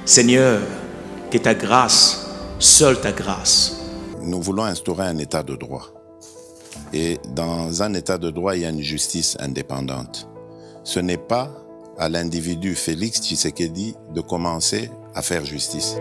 Seigneur, que ta grâce, seule ta grâce. Nous voulons instaurer un état de droit. Et dans un état de droit, il y a une justice indépendante. Ce n'est pas à l'individu Félix Tshisekedi de commencer à faire justice.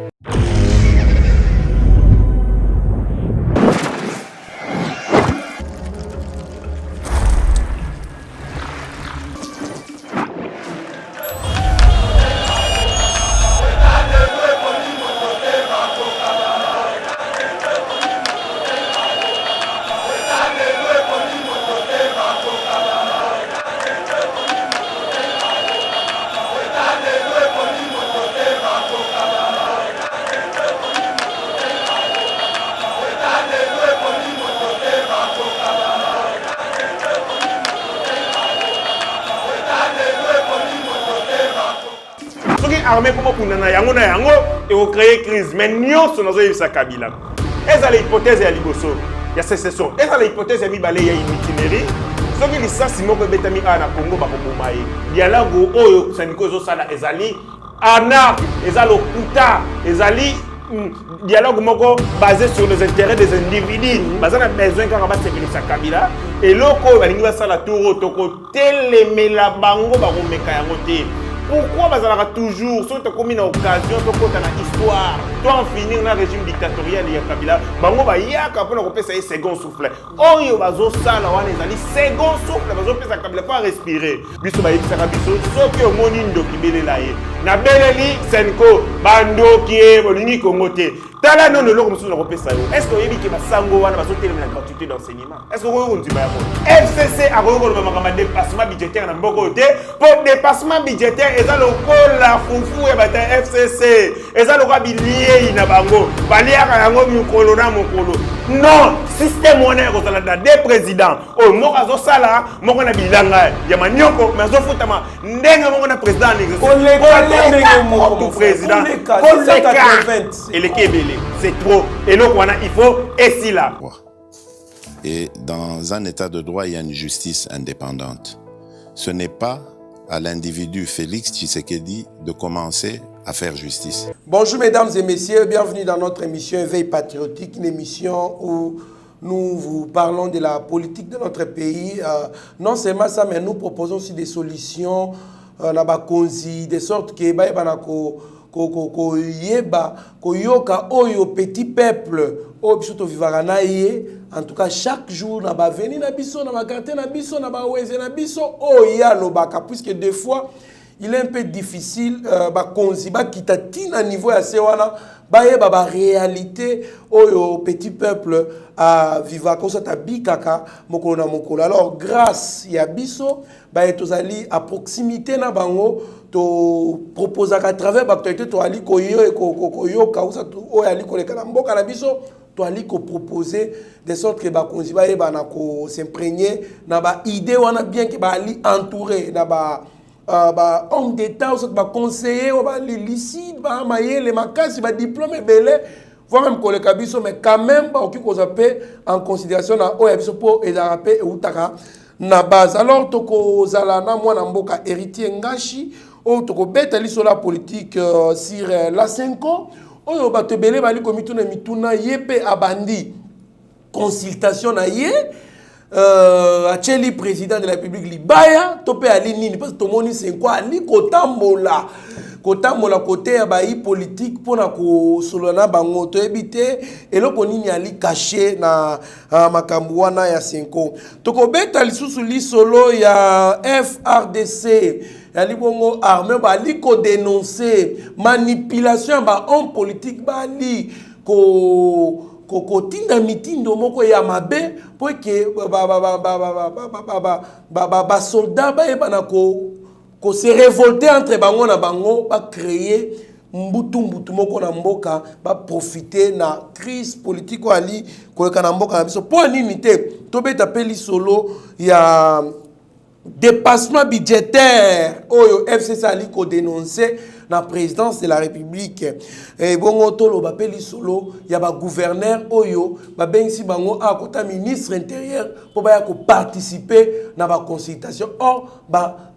Armée comme pour nana yango et au créer crise mais nyonso nazo yebisa Kabila eza la hypothèse ya liboso ya sécession eza la hypothèse ya mibale ya itinéraire soki lisasi moko betami a na Congo bakoboma ye dialogue oyo saniko ezosala ezali ana eza lokuta ezali dialogue moko basé sur les intérêts des individus baza na besoin kaka basepelisa Kabila eloko oyo balingi basala toro tokotelemela bango bakomeka yango te. Pourquoi bazalaka toujours sur ta commune occasion to kota na histoire to en finir na régime dictatorial ya Kabila bango ba yaka pona kopesa un second souffle oyo bazo sala wana ezali second souffle bazo pesa Kabila pas respirer biso ba yebisaka biso soki omoni ndoki belela ye na beleli senko bandoki e bolingi Congo te tala non loko musu na kopesa yo est-ce que yebi ke basango wana bazo telemela gratuité d'enseignement est-ce que oyo ndima yako FCC akoyo ko makama dépassement budgétaire na mboko te pour dépassement budgétaire eza lokola fufu ya bata FCC eza lokola bilié na bango baliaka yango mikolo na mokolo non système wana kozala na deux présidents o moko azosala moko na bilanga ya manyoko mais azofutama ndenge moko na président président c'est trop et donc voilà il faut et là. Et dans un état de droit, il y a une justice indépendante. Ce n'est pas à l'individu Félix Tshisekedi de commencer à faire justice. Bonjour mesdames et messieurs, bienvenue dans notre émission Éveil patriotique, une émission où nous vous parlons de la politique de notre pays. Non seulement ça, mais nous proposons aussi des solutions de sorte que koyoka oyo petit peuple o biso to vivaka na ye en tout cas chaque jour na ba veni na biso na ba quartier na biso na ba wenze na biso o ya lobaka puisque des fois il est un peu difficile ba konzi ba kitati na niveau ya sewana ba ye ba réalité oyo petit peuple a vivre comme ça tabikaka mokolo na mokolo. Alors grâce ya biso ba etozali à proximité na bango to proposer à travers l'actualité to ali koyoka ou ali koleka na mboka na biso to ali ko proposer de sorte que ba konzi ba yeba na ko s'imprégner na ba idée wana bien que ba ali entouré na ba homme d'état ou ba conseiller ou ba licite ba mayele makasi ba diplôme belé voire même koleka biso mais quand même ba oki ko zaper en considération na o ya biso pour ezarape ou taka na base. Alors toko zala na mwana mboka héritier ngashi o toko beta liso la politique sur la 5 ans oyo bato belé bali ko mituna yepe abandi consultation na ye acheli président de la République libaya topé ali nini parce que tomoni 5 ans ali kotambola côté ya bayi politique pona ko solona bango to ebité eloko nini ali caché na makambo wana ya 5 ans toko beta lisusu lisolo ya FRDC yali bongo armée bali ko dénoncer manipulation ba homme politique bali ko tinda mitindo moko ya mabe po ke ba soldat ba e bana ko se révolter entre bango na bango ba créer mbutu moko na mboka ba profiter na crise politique ali ko ka na mboka na biso po nini te to beta peli solo ya dépassement budgétaire oyo FCC ali ko dénoncer la présidence de la République. Et bon, tolo bapeli solo, y a ba gouverneur oyo, ba bensi bango a kota ministre intérieur pour ba participer na ba consultation. Or, ba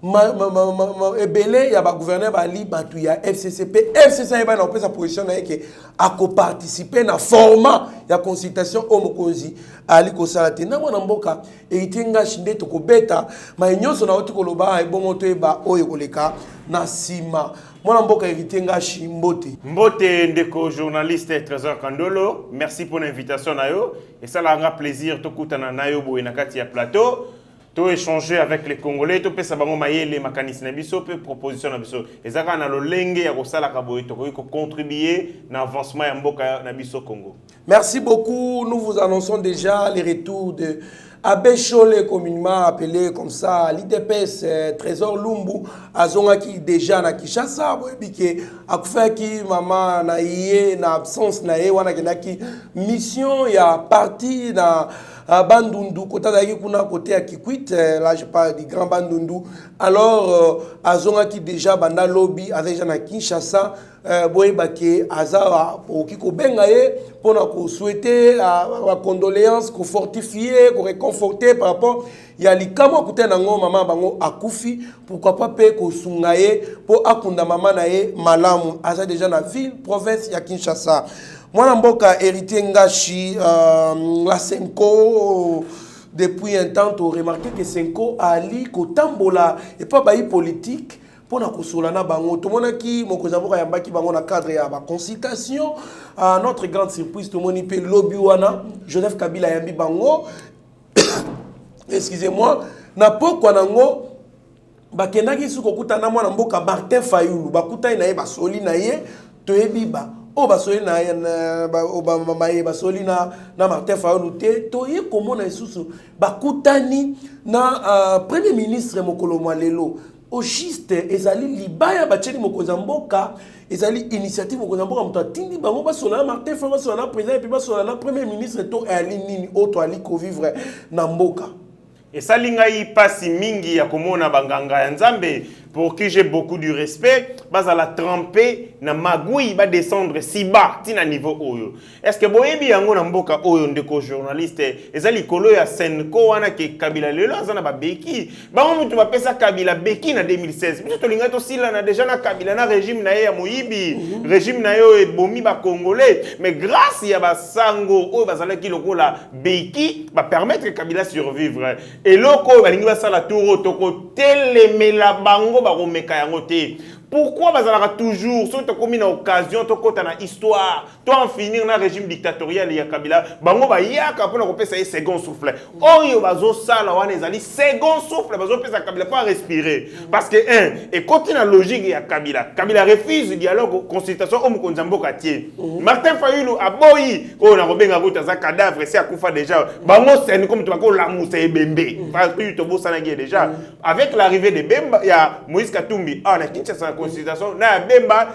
ebele y a ba gouverneur ba li batu ya FCCP. FCCP ba na sa position na que a participer na format ya consultation au mokonzi ali ko salate na mwana mboka e itenga shinde to ko beta ma nyonso na oti ko loba e bongo to ba oyo koleka na sima mwana mboka itenga shimbote mbote ndeko journaliste Trésor Kandolo, merci pour l'invitation nayo et ça la plaisir to kutana nayo bo na kati ya plateau to échanger avec les Congolais to pesa bango mayele makanisi na biso pe proposition na biso ezaka na lolenge ya kosala ka boye to ko contribuer na avancement ya mboka na biso Congo. Merci beaucoup. Nous vous annonçons déjà les retours de Abbé Cholé, communément appelé comme ça, l'IDPS Trésor Lumbu, Azonga qui déjà na Kinshasa, bike akufa ki maman na iye na absence na ye wana ki mission ya parti na Bandundu côté d'aki kuna côté à Kikwit, là je parle du grand Bandundu. Alors Azonga qui déjà banda lobby avec na Kinshasa boye bake azara okiko benga ye pona ko souhaiter la condoléance ko fortifier ko réconforter par rapport ya likamo kuté nango maman bango akufi pourquoi pas pe ko sungaye po akunda maman na ye malamu aza déjà na ville province ya Kinshasa. Mwana mboka héritier Ngashi la Senko depuis un temps tu remarqué que Senko ali ko tambola et pas baï politique pour na kosolana bango to monaki mokozamboka yambaki bango na cadre ya ba consultation à notre grande surprise to moni pe lobby wana Joseph Kabila yambi bango excusez-moi na pokwa nango bakendaki suko kutana mwana mboka Martin Fayulu bakuta na ye basoli na ye to yebiba o basoli na ye na basoli na Martin Fayulu te to ye komona isusu bakutani na premier ministre mokolo mwalelo au juste ezali libaya bacheli mokozamboka ezali initiative mokozamboka muto atindi bango basola Martin Fayulu basola président et puis basola premier ministre to ali nini auto ali ko vivre na mboka et ça lingai pasi mingi ya komona banganga ya Nzambe pour qui j'ai beaucoup du respect bas à la tremper na magui ba descendre si bas tina niveau oyo est-ce que boyebi yango na mboka oyo ndeko journaliste ezali kolo ya Senko wana ke Kabila lelo azana ba beki bango mutu ba pesa Kabila beki na 2016 biso to linga to sila na déjà na Kabila na régime na ye ya moyibi régime na yo e bomi ba congolais mais grâce ya ba sango oyo bazala ki lokola beki ba permettre que Kabila survivre et loko ba lingi ba sala tour toko telemela bango baromeka yango te. Pourquoi bazalaka toujours so to komi na occasion to kota na histoire to en finir na régime dictatorial ya Kabila bango ba yaka pona ko pesa e second souffle oyo bazo sala wana ezali second souffle bazo pesa Kabila pas respirer parce que et continue la logique ya Kabila refuse le dialogue consultation au mokonzi mboka tie Martin Fayulu aboyi ko na kobenga ko taza cadavre c'est akufa déjà bango c'est comme to ko la musa ebembe parce que to bosana déjà avec l'arrivée de Bemba ya Moïse Katumbi na Kinshasa consultation na Bemba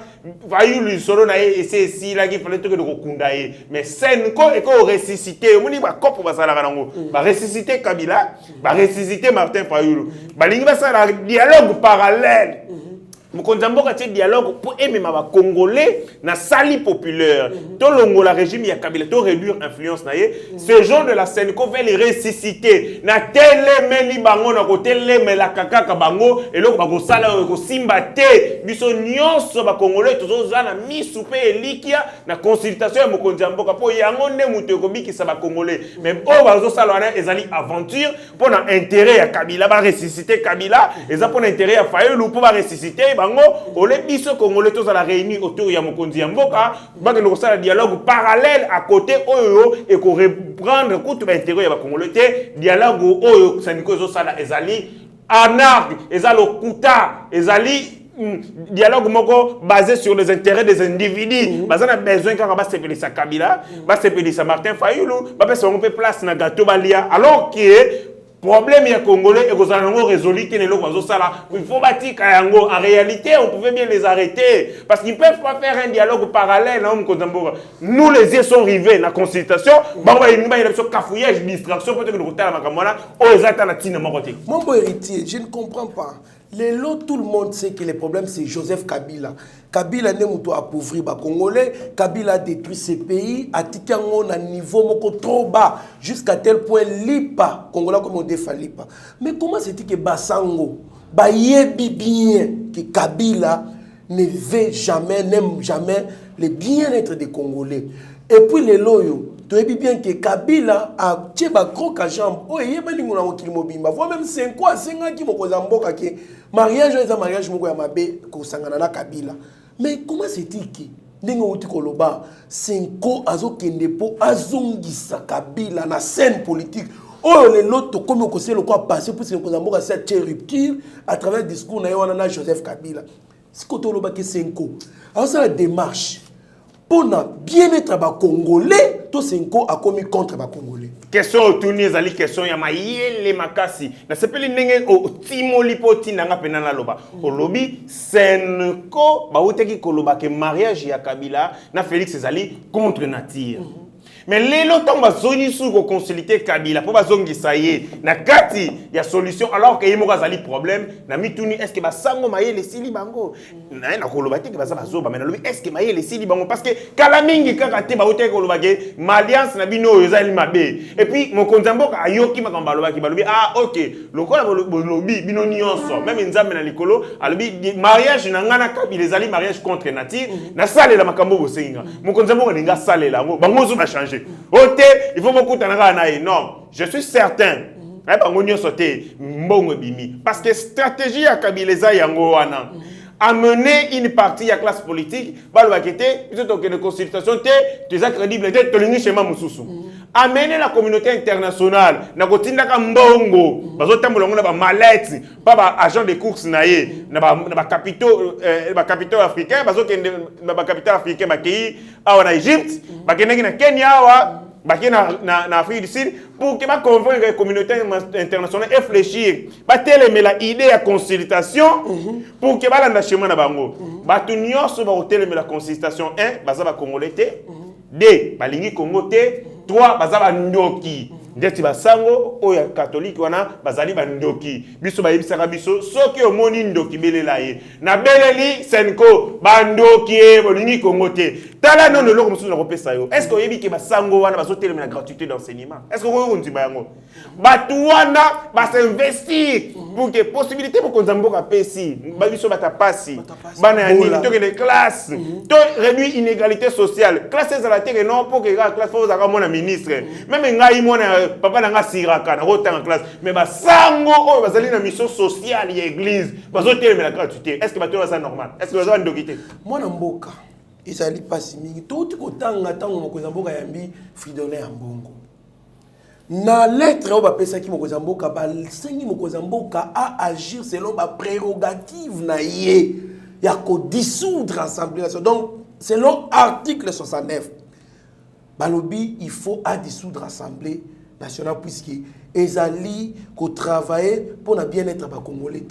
Fayulu solo na et c'est si là qu'il fallait que de kokundaye mais Senko et ko ressusciter moni ba kopo basala kanango ba ressusciter Kabila ba ressusciter Martin Fayulu ba lingi basala dialogue parallèle mokonzi mboka tie dialogue pour aimer ma congolais na sali populaire to longola régime ya Kabila to réduire influence na ye ce genre de la Senko veut les ressusciter na telemeli bango na ko telemela kakaka bango eloko ba ko sala ko simba te biso nyonso ba congolais tozoza na misu pe elikia na consultation ya mokonzi mboka po yango ne muto ko bikisa ba congolais mais o ba zo sala wana ezali aventure pour na intérêt ya Kabila ba ressusciter Kabila eza pour intérêt ya Fayulu pour ba ressusciter bango ole biso congolais tous à la réunie autour ya mokonzi ya mboka ba que nous ça dialogue parallèle à côté oyo et ko reprendre tout intérêt ya ba congolais te dialogue oyo saniko zo sala ezali anarque ezalo kuta ezali dialogue moko basé sur les intérêts des individus bazana besoin quand ba sepelisa Kabila ba sepelisa Martin Fayulu ba pesa on peut place na gâteau balia alors que problème ya congolais et que nous résolu que il faut bâtir yango en réalité on pouvait bien les arrêter parce qu'ils peuvent pas faire un dialogue parallèle nous les yeux sont rivés la consultation bah il y a une cafouillage distraction peut-être que nous retard makamona aux attentes na tina makoté mon beau héritier je ne comprends pas Tout le monde sait que le problème, c'est Joseph Kabila. Kabila n'est pas appauvri les Congolais. Kabila a détruit ces pays, a tité un niveau trop bas, jusqu'à tel point l'IPA, Congolais comme on défend l'IPA. Mais comment c'est-il que Basango, Bayebi bien, que Kabila ne veut jamais, n'aime jamais le bien-être des Congolais. Et puis les loyaux, tu sais bien que Kabila a tiré un gros jambe. Oh, il y a pas de mobimba. Voi même 5 ans, 5 ans qui m'ont causé un bon caquet. Mariage, un mariage, je m'ai mabé ko sangana Kabila. Mais comment c'est-il que Nengo uti koloba 5 ans azo kendepo azongisa Kabila na scène politique. Oh, les lots comme on conseille le quoi passer pour que nous cette rupture à travers le discours de Joseph Kabila. C'est quand on a 5 ans. Alors ça la démarche. Pour bien-être à Congolais, tout 5 ans a commis contre les Congolais. Question autour des ali question ya mayele makasi. Na sepeli ndenge o timoli poti nanga penana loba. O lobi senko ba uteki koloba ke mariage ya Kabila na Félix ezali contre nature. Mais les lotons va zoni sous ko consulter Kabila pour ba zongi saye na kati ya solution alors que yemo zali problème na mituni est-ce que ba sango mayele sili bango na koloba te ke ba zoba mais na lobi est-ce que mayele sili bango parce que kala mingi kaka te ba uteki koloba ke alliance na bino ezali mabe et puis mon konzamboka ayoki makamba loba ki ba lobi ah OK lokola lobi bino nyonso même nzambe na likolo alobi mariage na ngana Kabila ezali mariage contre nature na salela makambo bosenga mon konzamboka ninga salela bango zo ba changer. Ok, il faut beaucoup de non, je suis certain. Parce que stratégie à Kabila yango wana amener une partie de la classe politique, de consultation, tu as crédible, tu as chez Mamoussou. Amener la communauté internationale, na kotinda ka mbongo, bazo tambolongo na ba mallette, pas ba agent de course naie, na ba capitaux africains, bazo kende ba capital africain ba pays awa na Égypte, ba kende na Kenya awa, ba kende na Afrique du Sud pour que ba convaincre la communauté internationale réfléchir, ba telle la idée à consultation pour que ba landa chemin na bango. Ba tunyo so ba telle la consultation 1, baza ba congolais te, 2, ba lingi Congo te, 3 bazaba ndoki ndeti basango oya catholique wana bazali bandoki biso bayebisaka biso soki omoni ndoki belela ye na beleli senko bandoki bolingi Congo te tala non loko mususu na kopesa yo est-ce que oyebi ke basango wana bazotelema na gratuité d'enseignement est-ce que oyo nzimba yango batu wana basinvestir pour que possibilité pour konzamboka pesi biso batapasi bana ya nini to que les classes to réduire inégalité sociale classe za la terre non pour que la classe faut za mona ministre même ngai mona papa nanga siraka na rota en classe mais basango oyo bazali na mission sociale ya église bazotelema na gratuité est-ce que bato ça normal est-ce que bazo ndokité mwana mboka ezali pasi mingi toti kotanga tango mokonzi mboka yambi Fridolin ya mbongo na lettre oba pesa ki mokonzi mboka ba sengi mokonzi mboka a agir selon ba prérogative na ye ya ko dissoudre l'Assemblée nationale donc selon article 69 balobi il faut à dissoudre l'Assemblée nationale puisque ezali ko travailler pour na bien-être ba congolais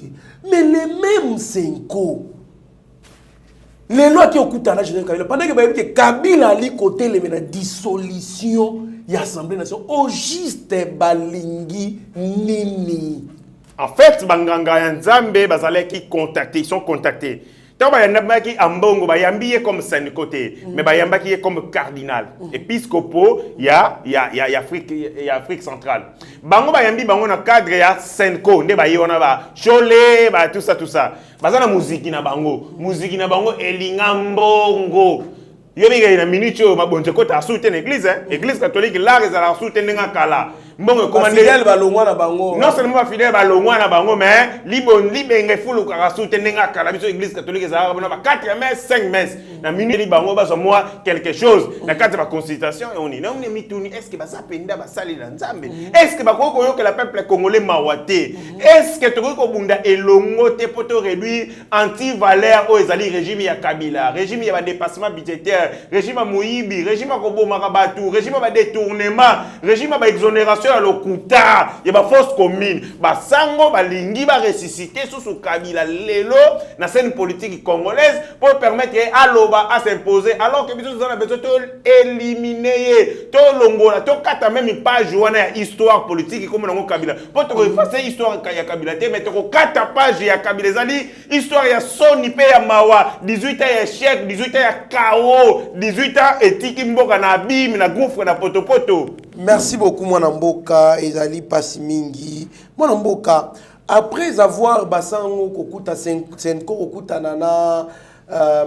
mais les mêmes 5 ans les lois qui ont coûté à la Joseph Kabila, pendant que Kabila a côté la dissolution de l'Assemblée nationale, au juste balingi nini. En fait, Banganga Nzambe, ils sont contactés. Tant que ambongo bayambi comme cinq côté mais bayambaki comme cardinal épiscopo il y a Afrique centrale bango bayambi bango na cadre ya senko nde bayona ba chole ba tout ça bazana musique na bango elinga mbongo yobi na minute o mabonje ko ta soutenir église catholique la rezala soutenir kala mbongo commandé fidèle balongwa na bango non seulement fidèle balongwa na bango mais libenge fulu ka soutenir kala biso église catholique za ba 4 messe 5 messe na minute bango ba moi quelque chose na cadre de consultation et on est mituni est-ce que baza penda ba sali la nzambe est-ce que bakoko yo que le peuple congolais mawate est-ce que to ko bunda elongo te poto réduire anti valeur o ezali régime ya Kabila régime ya dépassement budgétaire régime à Moïbi, régime à Kobo Marabatu, régime à détournement, régime à exonération ya lokuta ya ba force commune basango balingi ba ressusciter sous Kabila lelo na scène politique congolaise pour permettre à Aloba à s'imposer alors que biso nous avons besoin de éliminer to longola to kata même page wana ya histoire politique comme na Kabila pour te effacer histoire ya Kabila te mais to kata page ya Kabila ezali histoire ya soni pe ya mawa 18 ans ya échec 18 ans ya chaos 18 ans etiki mboka na abîme na gouffre na potopoto. Merci beaucoup Mwana Mboka ezali pasi mingi Mwana Mboka après avoir basango kokuta senko kokuta nana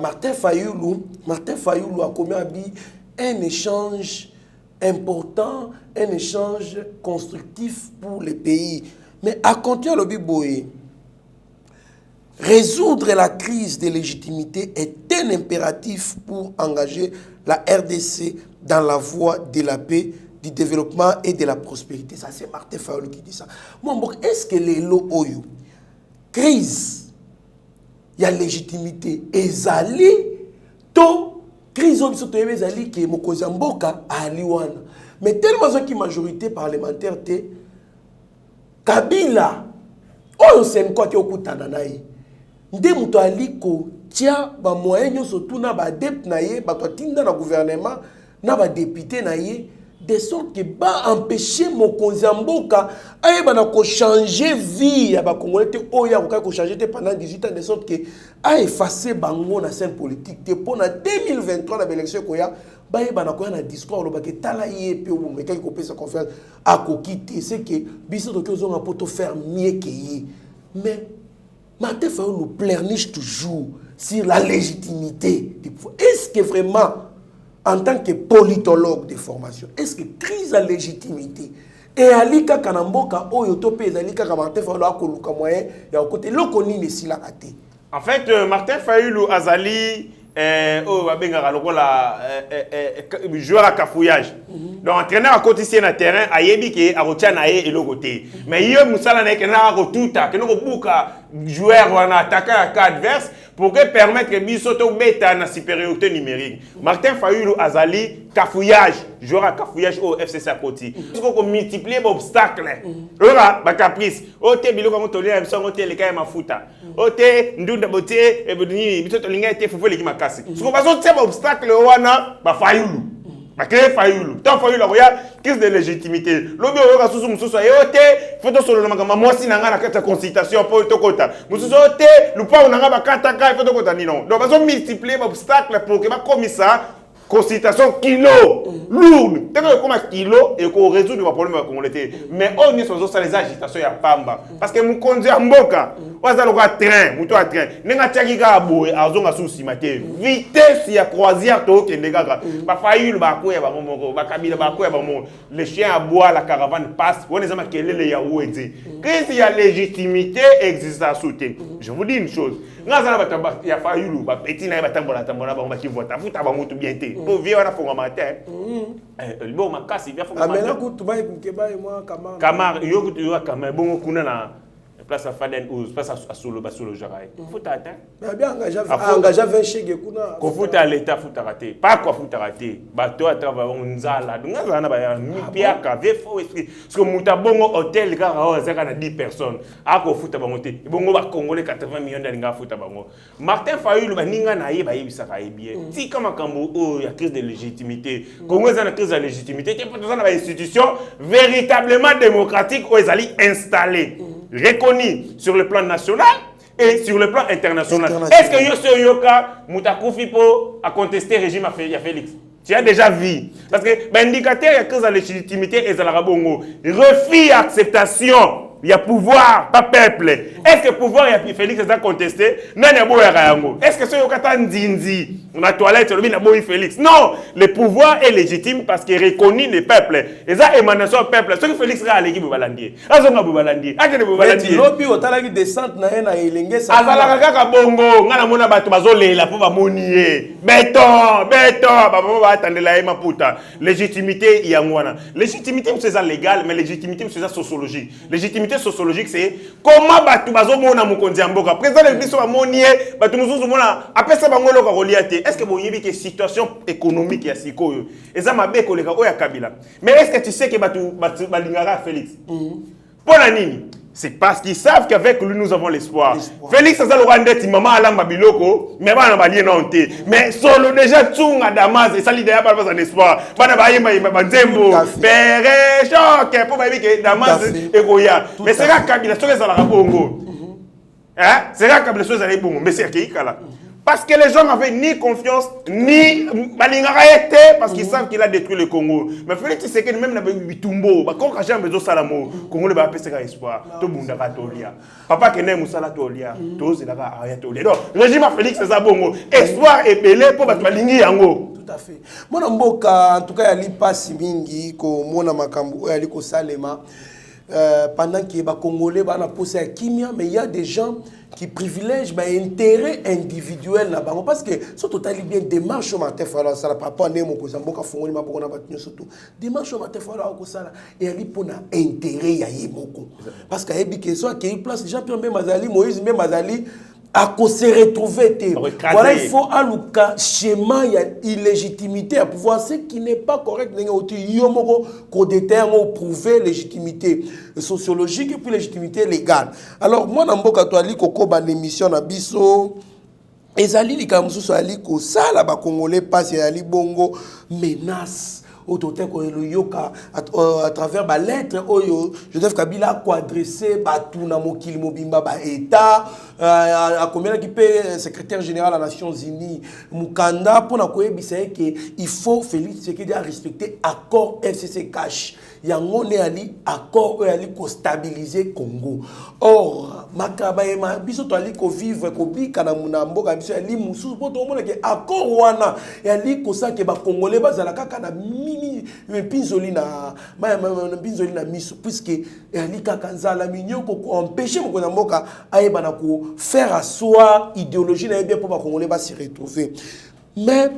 Martin Fayulu a commis un échange important, un échange constructif pour les pays. Mais à continuer le biboé, résoudre la crise de légitimité est un impératif pour engager la RDC dans la voie de la paix, du développement et de la prospérité. Ça, c'est Martin Fayulu qui dit ça. Moi, est-ce que les lots oyo, crise, il y a légitimité, ezali, to, crise oyo, ezali, qui est mokozi mboka, aliwana. Mais tellement qui majorité parlementaire, te, Kabila, oyo c'est quoi qui okutana naye. Nde muto aliko tia ba moyen nyoso tuna ba adepte na ye ba tinda na gouvernement na ba député na ye de sorte que ba empêcher mokonzi mboka ayeba na ko changer vie ya ba congolais te oya ko changer te pendant 18 ans de sorte que a effacer bango na scène politique te pour na 2023 na élection ko ya ba yeba na ko na discours lo ba ke tala ye pe o me ko pesa confiance a ko quitter c'est que biso to ko zonga poto faire mieux que ye mais Martin Fayulu nous pleurniche toujours sur la légitimité du pouvoir. Est-ce que vraiment, en tant que politologue de formation, est-ce que crise la légitimité et alika kanamboka oyotope alika Martin Fayulu akoluka moyen ya côté lokoni ne sila kate. En fait, Martin Fayulu azali joueur à cafouillage. Donc entraîneur à côté ici na terrain ayebi ke arotia na ye elokote. Mais yo musala na ekena rotuta ke no buka joueur wana attaquer à cas adverse pour que permettre que biso to beta na supériorité numérique. Martin Fayulu azali cafouillage, joueur à cafouillage au FCC à côté. Il faut qu'on multiplie les obstacles. Ora ba caprice. Ote biloko ngo tolia biso ngo te leka ya mafuta. Ote ndunda bote e bodini biso to linga te fufo leki makasi. Ce qu'on va sortir obstacle wana ba Fayulu. Ba créer Fayulu. Tant Fayulu la crise de légitimité. Lobi oyoka susu mususu ayote photo solo na makama mwasi na nga na kata consultation pour to kota. Mususu ote lupa na nga ba kata ka photo kota ni non. Donc ba so multiplier obstacle pour que ba commissaire consultation kilo lourde. Dès que comme kilo et qu'on résout le problème de la mais on est sur les agitations ya pamba parce que mon conduire mboka waza loka train muto a train nenga tiakika boye azonga susi mate vitesse ya croisière to kende gaga ba Fayulu ba ko ya ba momoko ba Kabila ba ko ya ba mo les chiens à bois la caravane passe on ezama kelele ya ouedi crise ya légitimité existe à sauter. Je vous dis une chose ngaza ba tamba ya Fayulu ba petit na ba tambola ba ki vota futa ba mutu bien te pour vivre na fonga matin bon makasi via fonga matin amena kutuba ikeba moi Kamar yo kutu yo Kamar bon kuna na place à Faden ou place à solo jarai futa ata mais bien engagé 20 chèques kuna ko futa l'état futa raté pas quoi futa raté ba to atava nzala ngaza na ba mi piaka ve fo esprit parce que muta bongo hôtel ka o zaka na 10 personnes a ko futa bango te bongo ba congolais 80 millions d'alinga futa bango Martin Fayulu ba ninga na ye ba yebisa ka bien ti kama kambo o ya crise de légitimité Congo za na crise de légitimité te peut na ba institution véritablement démocratique o ezali installé reconnu sur le plan national et sur le plan international. Est-ce que Yosso Yoka Moutakufi a contesté le régime à Félix? Tu as déjà vu. Parce que l'indicateur il y a que la légitimité et la bongo. Refus acceptation. Il y a pouvoir, pas peuple. Est-ce que le pouvoir, il y a Félix a contesté? Non, il y a est-ce que ce Yokata Ndinzi, la toilette, il y a Félix? Non, le pouvoir est légitime parce qu'il reconnaît le peuple. Et ça, émanation au peuple. Ce que Félix a allé, Boubalandier. Azonga Boubalandier. Akene Boubalandier. Mais lobi otalaki descente na ena elenge sa. Azala kaka bongo, ngana mona bato bazolela po ba monier. Béton, ba ba atandela ema puta. Légitimité yangwana. Légitimité c'est ça légal, mais légitimité c'est ça sociologie. Légitimité difficulté sociologique, c'est comment batu bazomona mokonzi ya mboka. Président de biso amonie, batu mususu mona apesa bango loka reliate. Est-ce que boyebi que situation économique ya sikoyo eza mabe koleka oya Kabila. Mais est-ce que tu sais que batu balingara Félix? Pour la nini? C'est parce qu'ils savent qu'avec lui, nous avons l'espoir. Félix Azalorandeti, maman Alam Babiloko, mais pas na balien honte. Mais solo déjà tout à Damas et ça l'idée pas un espoir. Pas na balien Banzembo, Père choc pour baby que Damas et Goya. Mais c'est là Kabila sur les Bongo. Hein? C'est là Kabila sur les Bongo. Mais c'est qui là? Parce que les gens n'avaient ni confiance, ni Balingara était, parce qu'ils savent qu'il a détruit le Congo. Mais Félix Tshisekedi même n'avait Bitumbo, quand j'ai besoin de Salamo, Congo ne va pas faire espoir. Tout le monde a Tolia. Papa qui n'est Moussala Tolia, tous les gars a Tolia. Donc, le régime à Félix c'est ça bon. Espoir et belé pour battre Balingi Yango. Tout à fait. Mon mboka, en tout cas, il y a pas si mingi, comme mon amakambu, il y a Salema. Pendant que les Congolais ont posé à Kimia, mais il y a des gens qui privilègent l'intérêt individuel là-bas. Parce que c'est totalement bien démarche au matin, ça n'a pas né mon cousin, beaucoup font ma beaucoup na surtout démarche au matin, ça et ali pour na intérêt ya yemoko. Parce que ebi que soit qu'il place Jean-Pierre Mazali, Moïse Mazali à se retrouver. Voilà, il faut un schéma, il y a illégitimité à pouvoir ce qui n'est pas correct. Il y a prouver légitimité sociologique et puis légitimité légale. Alors, moi, dans Mboka, tu as dit que l'émission na biso, ezali li kamusu ali ko sala ba Congolais passe ali bongo menace. À travers ma lettre, Joseph Kabila a adressé Batuna Mokili Mobimba État, à combien qui paie secrétaire général des Nations Unies, Mukanda, pour qu'il faut Félix Tshisekedi respecter l'accord FCC cash. Yango ne ali accord ali ko stabiliser Congo. Or makabayema biso to ali ko vivre ko bika na mboka biso ali mususu po to mona ke accord wana ali ko sa ke ba Congolais bazala kaka na mimi pinzoli na pinzoli na miso puisque ali kaka nzala minyo ko empêcher mo na mboka ayeba na ko faire asseoir idéologie na bien pour ba Congolais ba se retrouver. Mais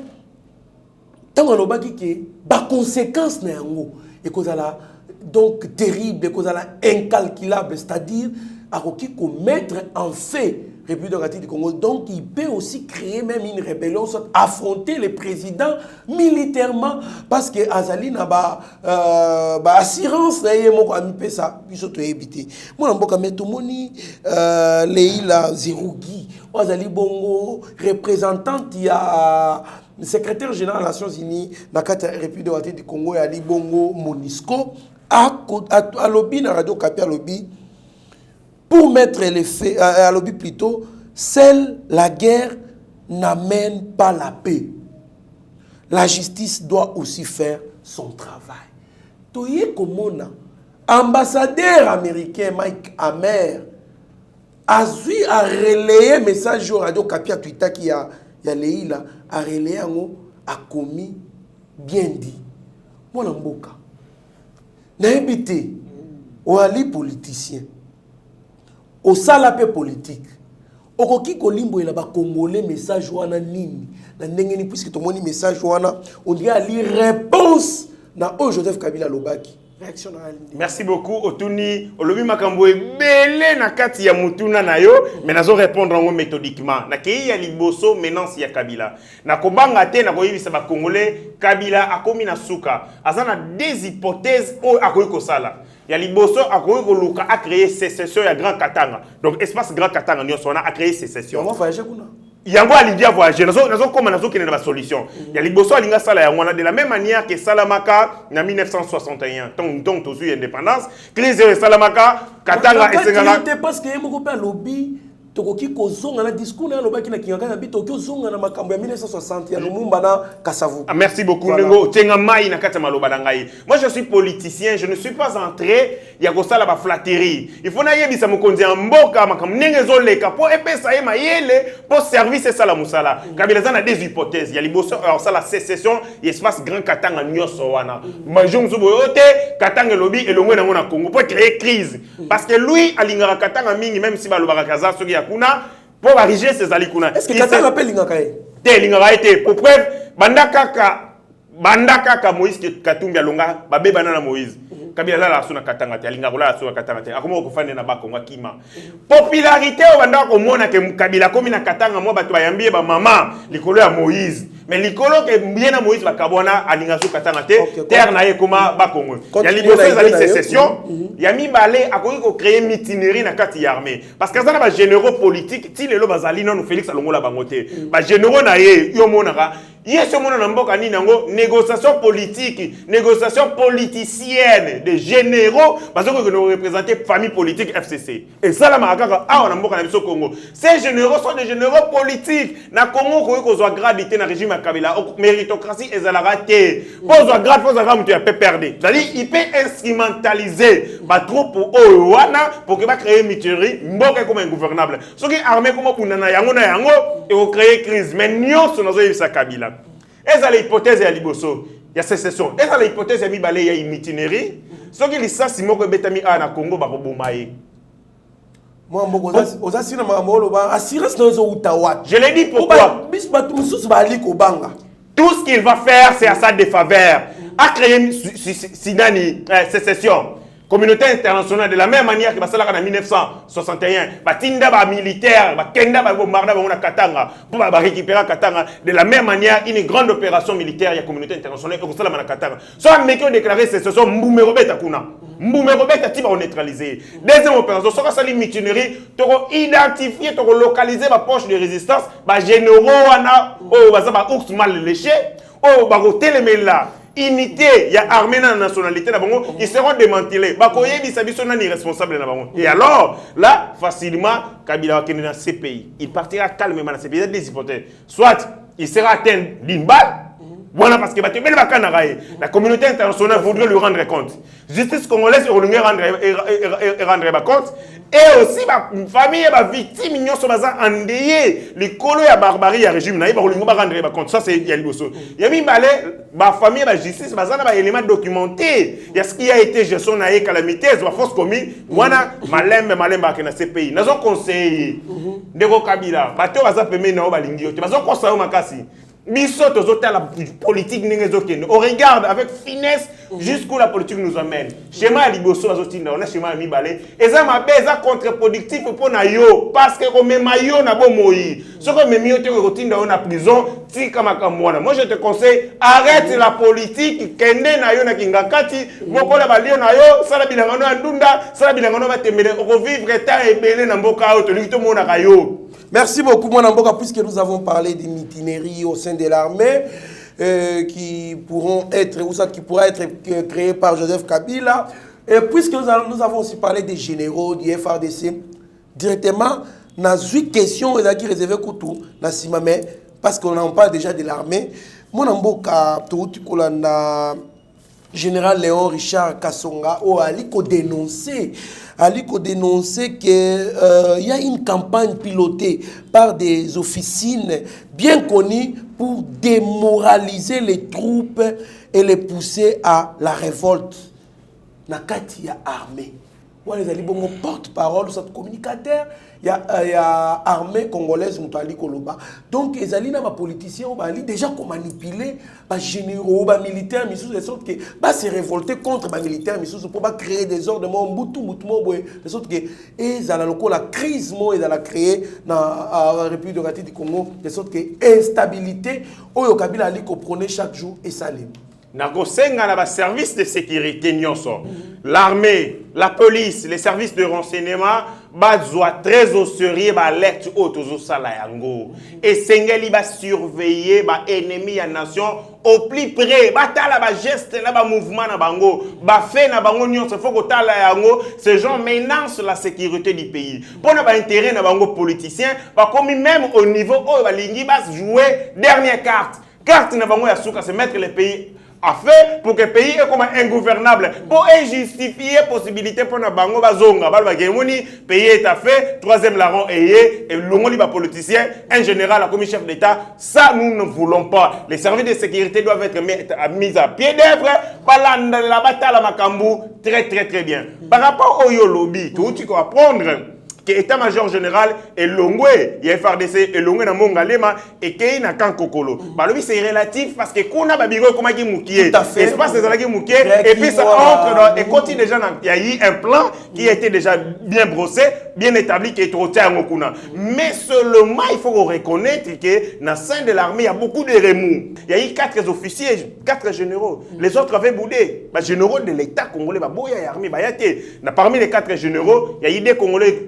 tant on lobaki ke ba conséquences na yango et cause là donc terrible, cause là incalculable, c'est-à-dire à mettre en fait République démocratique du Congo. Donc il peut aussi créer même une rébellion, soit affronter les présidents militairement parce que Azali n'a pas assurance d'ailleurs mon ami peut ça puis surtout éviter. Moi on peut mettre moni Leila Zerougi, Azali Bongo représentante il y a le secrétaire général des Nations Unies, dans la République démocratique du Congo, Ali Bongo Monisco, à lobby, dans la radio Kapi à lobby, pour mettre les faits, à lobby plutôt, la guerre n'amène pas la paix. La justice doit aussi faire son travail. Toye Komona, ambassadeur américain Mike Hammer, a relayé message au radio Kapi à Twitter qui a Leila a relayé a commis bien dit. Mon mboka. Na habité o ali politicien. Au salapé politique. Okoki kolimbo ela ba congolais message wana nini. Na ndengeni puisque to moni message wana on dit ali réponse na Joseph Kabila Lobaki. Réaction na ali. Merci beaucoup Otuni. Olobi makambo ebele na kati ya mutuna na yo, mais nazo répondre en méthodiquement. Na kei ya liboso menace ya Kabila. Na kobanga te na koyebisa ba congolais Kabila akomi na suka. Azana des hypothèses o akoyi kosala. Ya liboso akoyi koluka a créer sécession ya Grand Katanga. Donc espace Grand Katanga nyonso a créé sécession. Comment voyager kuna? Yango alidia voyager nazo comme nazo kene na solution. Ya liboso alinga sala ya wana de la même manière que Salamaka en 1961 donc toujours indépendance crise de Salamaka Katanga et Sengala parce que yemo ko pa lobby tokoki kozonga na discours na lobaki na kinganga na bito kozonga na makambo ya 1960 ya Lumumba na Kasavu. Merci beaucoup Nengo tenga mai na kata maloba dangai. Moi je suis politicien, je ne suis pas entré ya kosala ba flatterie. Il faut na yebisa mokonzi ya mboka makambo ndenge zoleka po epesa ye mayele po service sala musala. Kabila za na des hypothèses ya liboso ça la sécession et espace Grand Katanga nyoso wana. Majungu boyote Katanga lobi elongwe na ngona Congo pour créer crise parce que lui alingara Katanga mingi même si balobaka kaza soki kuna pour variger ces alikuna. Est-ce que Katanga appelle Lingakae? Te Lingakae pour preuve banda kaka Moïse Katumbi alonga babe banana Moïse. Kabila la suna katanga te alinga kola suna katanga te akoma ko fane na bakongo kima popularité o banda ko mona ke Kabila komi na katanga mo bato bayambie ba mama likolo ya Moïse mais likolo ke bien na Moïse bakabona alinga suna katanga te terre na ye koma bakongo ya liboso ezali sécession ya mibale akoki ko créer mutinerie na kati ya armée parce que ça na ba généraux politiques ti lelo bazali non Félix alongola bangote ba généraux na ye yo monaka yeso mona na mboka ni nango négociation politique négociation politicienne de généraux parce que nous représenter famille politique FCC et ça la makaka a na mboka na biso Congo ces généraux sont des généraux politiques na Congo ko zo gradité na régime ya Kabila méritocratie ezalaka te pozo grade pozo mutu ya perdre c'est-à-dire il peut instrumentaliser ba troupe wana pour que ba créer mutinerie mboka comme ingouvernable ce qui armée comme punana yango na yango et au créer crise mais nyonso nazo yebisa Kabila eza la hypothèse ya liboso ya sécession eza la hypothèse ya mibale ya mutinerie soki lisasi moko betami a na Congo ba koboma ye moi mboko oza sina mamolo ba assurance no zo utawa je l'ai dit pourquoi bis batu mususu ba ali ko banga tout ce qu'il va faire c'est à sa défaveur a créé sinani sécession communauté internationale de la même manière que basala en 1961 batinda ba militaire ba kenda ba bombarda ba na Katanga pour ba récupérer Katanga de la même manière une grande opération militaire ya communauté internationale ko sala na Katanga so ameki ont déclaré sécession Mbumero beta kuna Mbumero beta ti ba neutraliser deuxième opération so ka sali mutinerie to identifier to localiser ba poche de résistance ba généraux wana o ba ba ours mal léché o ba ko telemela unité, il y a armée dans la nationalité, ils seront démantelés. Et alors, là, facilement, Kabila va dans ces pays. Il partira calmement dans ces pays. Il y a des hypothèses. Soit il sera atteint d'une balle, voilà, parce que la communauté internationale voudrait lui rendre compte. Justice congolaise voudrait rendre compte. Et aussi, la famille est victime, ils sont endeuillés. Les colons et la barbarie, le régime, ils vont rendre compte. Ça, c'est Yaliboso. Il y a la famille, la justice, il y a des éléments documentés. Il y a ce qui a été gestion de calamité, la force commune. Voilà, malem dans ces pays. Nous avons conseillé. Ndeko Kabila, bateau va s'appeler na balingi. Nous avons conseillé makasi. Biso tozota la politique n'engezokende. On regarde avec finesse jusqu'où la politique nous amène. Schéma liboso azotinda, on a schéma mibale. Eza mabeza contre-productif pour na yo parce que comme mayo na bo moyi. Ce que me miyo te rotinda on a prison, ti kama kamwana. Moi je te conseille arrête la politique kende na yo na kingakati, mokola balio na yo, sala bilangano andunda, sala bilangano batemele revivre ta ebele na mboka auto lito mona kayo. Merci beaucoup, mon Amboka, puisque nous avons parlé des mutineries au sein de l'armée qui pourront être, ou ça qui pourra être créé par Joseph Kabila. Et puisque nous avons aussi parlé des généraux du FRDC, directement, dans une question qui réservée Koutou, parce qu'on en parle déjà de l'armée, mon Amboka, tout général Léon Richard Kassonga a dénoncé qu'il y a une campagne pilotée par des officines bien connues pour démoraliser les troupes et les pousser à la révolte. Nakati ya armée. Ouais, les alibongo porte-parole, cette communicateur, il y a armée congolaise Moutali Koloba. Donc les alliés na politiciens ont déjà manipulé les généraux, les militaires, de sorte que se révolter contre les militaires, pour créer des ordres de sorte que la crise ils ont créé dans la République démocratique du Congo, de sorte que instabilité, Oyo Kabila ali ko prôner chaque jour et salim. Nagosenga na ba service de sécurité nyonso. L'armée, la police, les services de renseignement bazwa très au sérieux ba alerte autozo sala yango. Et sengeli ba surveiller ba ennemi ya nation au plus près. Ba tala ba geste na ba mouvement na bango, ba fait na bango nyonso faut ko tala yango, ces gens menacent la sécurité du pays. Pour na ba intérêt na bango politiciens, ba comme même au niveau où ba lingi ba jouer dernière carte. Carte na bango ya souka se mettre les pays à fait pour que le pays est comme ingouvernable. Pour justifier la possibilité pour nous bango bazonga, le pays est à fait, troisième larron et l'ongoli ba politicien, un général comme chef d'État, ça nous ne voulons pas. Les services de sécurité doivent être mis à pied d'œuvre par la bataille à Makambu, très bien. Par rapport au lobby, tout tu peux apprendre. que état-major général et longwe ya FRDC et longwe na mongalema et que na kan kokolo balobi c'est relatif parce que kuna babigo koma ki mukie espace ezala ki mukie et puis ça entre dans et continue déjà il y a eu un plan qui a été déjà bien brossé bien établi qui est trop tard kuna mais seulement il faut reconnaître que dans sein de l'armée il y a beaucoup de remous il y a eu 4 officiers 4 généraux les autres avaient boudé ba généraux de l'état congolais ba boya ya armée ba yate na parmi les 4 généraux il y a eu des congolais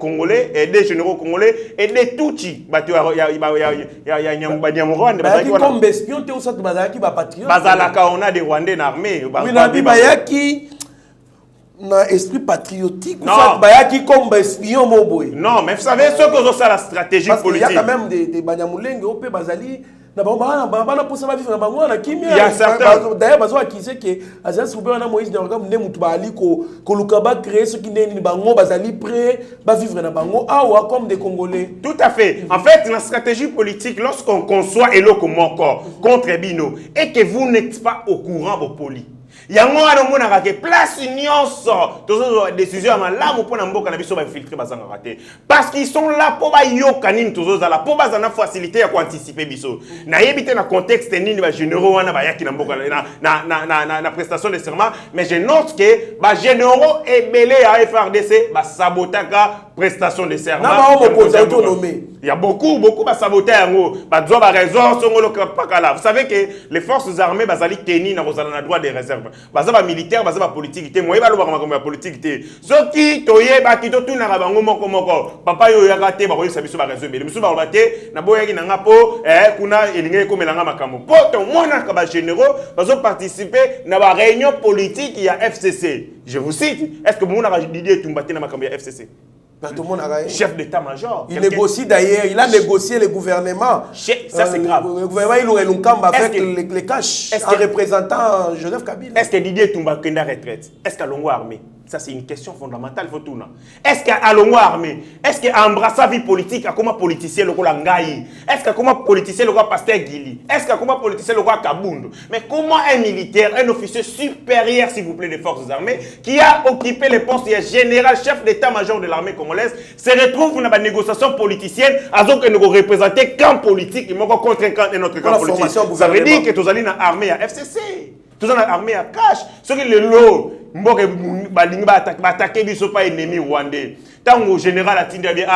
et des généraux congolais et des Tutsi batu ya nyamurande bazaki comme espion te osatu bazaki ba patriote bazalaka on a des Rwandais dans l'armée bayaki na esprit patriotique ou bayaki comme espion moboy non mais vous savez ce que ça la stratégie politique il y a quand même des banyamulenge ope bazali na bana posa ba vivre na bango na kimia il y a certains d'ailleurs bazo akise que azali soube na Moïse na ngam ne mutu ba ali ko lukaba créer ce qui n'est ni bango bazali prêt ba vivre na bango awa comme des Congolais. Tout à fait. En fait, la stratégie politique lorsqu'on conçoit eloko moko contre Bino et que vous n'êtes pas au courant vos poli. Yango ana mona ka place nyonso tozo décision malamu pona mboka na biso ba filtrer bazanga raté parce qu'ils sont là pour ba yoka nini tozo za la pour bazana facilité à anticiper biso na yebite na contexte nini ba généraux wana ba yaki na mboka na prestation de serment mais je note que ba généraux ebelé à FRDC ba sabotaka prestation de serment il y a beaucoup ba saboter yango ba doit ba raison songolo pakala vous savez que les forces armées bazali teni na kozala na droit de réserve bazaba militaire bazaba politique te moye baloba comme ya politique te soki toyeba ki to tuna bango moko papa yo yaka te ba koyisa biso ba raison mais biso ba robate na boyaki na ngapo kuna elinge ko melanga makambo poto mona ka ba généraux bazo participer na ba réunion politique ya FCC je vous cite est-ce que mona ka Didier Tumbate na makambo ya FCC chef d'état-major. Il négocie d'ailleurs, il a négocié le gouvernement. Ça c'est grave. Le gouvernement il aurait l'unkamba avec les cash en représentant Joseph Kabila. Est-ce que Didier Toumba Kenda retraite? Est-ce qu'à Longo armée? Ça c'est une question fondamentale faut tout. Est-ce qu'à Longo armée? Est-ce qu'à embrasser vie politique à comment politicien le roi Ngai? Est-ce qu'à comment politicien le roi Pasteur Guili? Est-ce qu'à comment politicien le roi Kabundu? Mais comment un militaire, un officier supérieur s'il vous plaît des forces armées qui a occupé le poste de général chef d'état-major de l'armée congolaise se retrouve dans la négociation politicienne alors que nous représentons camp politique et contre un autre camp politique. Ça veut dire que tous allez dans l'armée à FCC. Tous dans l'armée à cash. Ce qui est le lot. Mboke balingi ba attaquer biso pas ennemi rwandais. Tant au général a tinda bien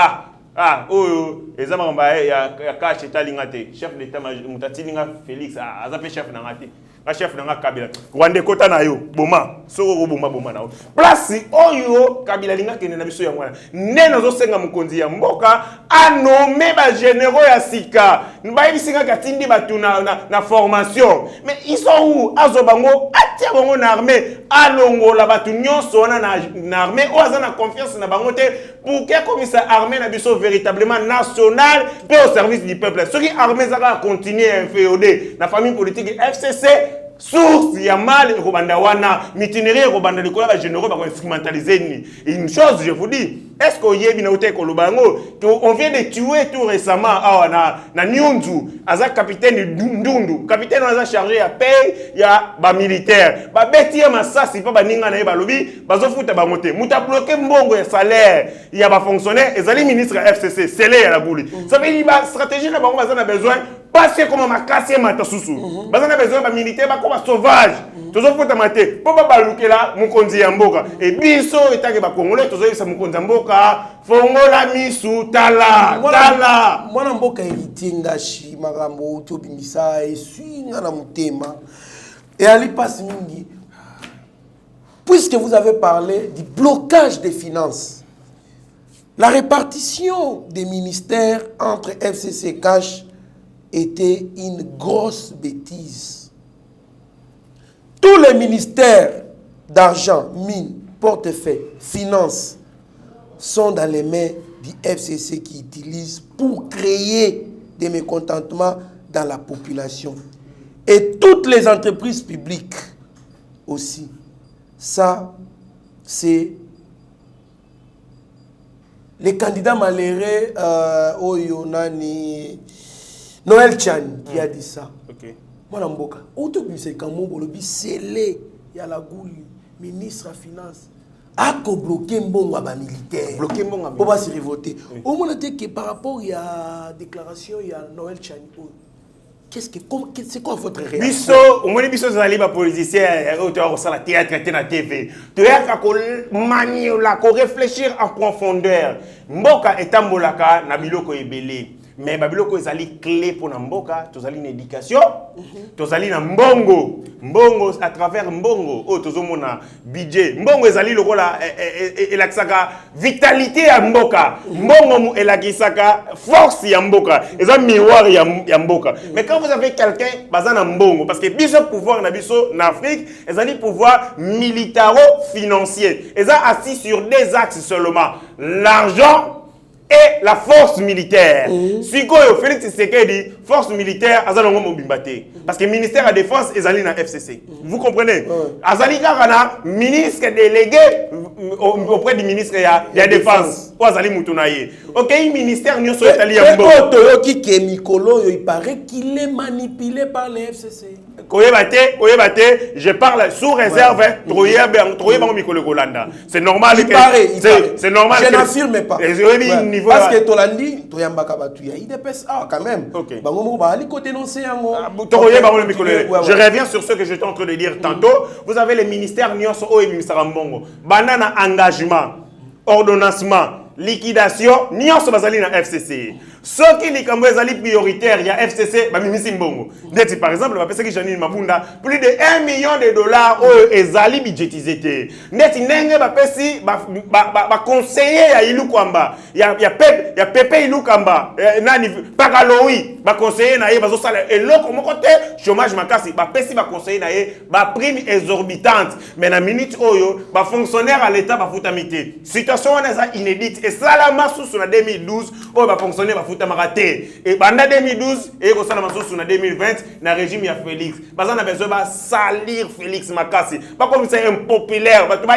ezama mba ya cash etalingate chef d'état major mutatilinga Félix azape chef na ngati. Chef na Kabila. Rwandais kota na yo boma soko boma na. Place oyo Kabila linga kene na biso ya mwana. Neno zo senga mukonzi ya mboka anome ba généraux ya sika. Ba bisinga katindi batu na formation. Mais ils sont où? Azobango atia bango na armée alongo la batu nyonso na armée o azana confiance na bango te pour que commissaire armée na biso véritablement national pe au service du peuple. Ce qui armée ça va continuer à inféoder na famille politique FCC source ya mal robanda wana mitinéraire robanda likola ba généraux ba instrumentaliser ni une chose je vous dis est-ce qu'on yebi na uté ko lubango on vient de tuer tout récemment na Nyunzu aza capitaine Ndundu capitaine aza chargé ya paye ya ba militaire ba beti ya masasi pa baninga na ba lobi bazo futa ba moté muta bloquer mbongo ya salaire ya ba fonctionnaire ezali ministre FCC sele ya la bouli ça veut dire ba stratégie na bango baza na besoin passer comme makasi mata susu baza na besoin ba militaire ba comme sauvage tozo futa maté po ba balukela mukonzi ya mboka et biso etake ba congolais tozo yisa mukonzi ya mboka fongola misu tala mwana mboka héritier ngashi makambo tobimisa eswinga na mutema et ali passe mingi puisque vous avez parlé du blocage des finances la répartition des ministères entre FCC et Cash était une grosse bêtise. Tous les ministères d'argent, mines, portefeuille, finances sont dans les mains du FCC qui utilise pour créer des mécontentements dans la population. Et toutes les entreprises publiques aussi. Ça, c'est les candidats malheureux au Yonani, Noël Chan qui a dit ça. Okay. Moi, Mboka, autobus c'est quand mon bolobi scellé, il y a la goule, ministre à finance. a bloqué mbongo ba militaire. Bloqué mbongo pour pas se révolter. Au moins que par rapport il y a déclaration il y a Noël Chani. C'est quoi votre réaction? Biso, au moins biso zali ba politicien auteur au la théâtre na TV. Tu as qu'à manier la ko réfléchir en profondeur. Mboka etambolaka na biloko ebele. Mais babiloko ezali clé pour na mboka, tozali une éducation, tozali na mbongo, mbongo à travers mbongo, oh tozomona budget, mbongo ezali lokola elakisaka vitalité ya mboka, mbongo elakisaka force ya mboka, eza miroir ya mboka. Mais quand vous avez quelqu'un bazana mbongo, parce que biso pouvoir na biso en Afrique, ezali pouvoir militaro-financier, eza assis sur deux axes seulement, l'argent et la force militaire. Si Félix Tshisekedi, force militaire, azalongo mobimbate. Parce que le ministère de la Défense est allé dans FCC. Vous comprenez? Azali Karana, ministre délégué auprès du ministre de la Défense. Ou Azali Moutunaye. Ok, le ministère n'y est allé à Mbo. Il paraît qu'il est manipulé par les FCC. Je parle sous réserve. C'est normal. C'est normal. Je n'affirme pas. Parce que Tolandi, il dépêche quand même. Je reviens sur ce que j'étais en train de dire tantôt. Vous avez les ministères Nyonso et ministère Mbongo. Banana engagement, ordonnancement, liquidation, Nyonso bazali na FCC. Ce qui est prioritaire, il y a FCC, Mbongo. Par exemple, Janine Mabunda, plus de 1 million de dollars ezali budgétisé. Net nenge bapesi ba conseiller ya Ilukwamba. Il y a Pepe Ilukamba, nani Pakaloui, ba conseiller na ye bazo sala eloko moko te chômage makasi, bapesi ba conseiller na ye ba prime exorbitante. Mais na minute oyo, ba fonctionnaire à l'état ba futamité. Situation wana inédite et ça la massou sur la 2012, ba fonctionnaire ba Tamaraté. Et en 2012, et au en 2020, dans le régime de Félix. Parce qu'on a besoin de salir Félix Makassi. Pas comme c'est impopulaire. Parce que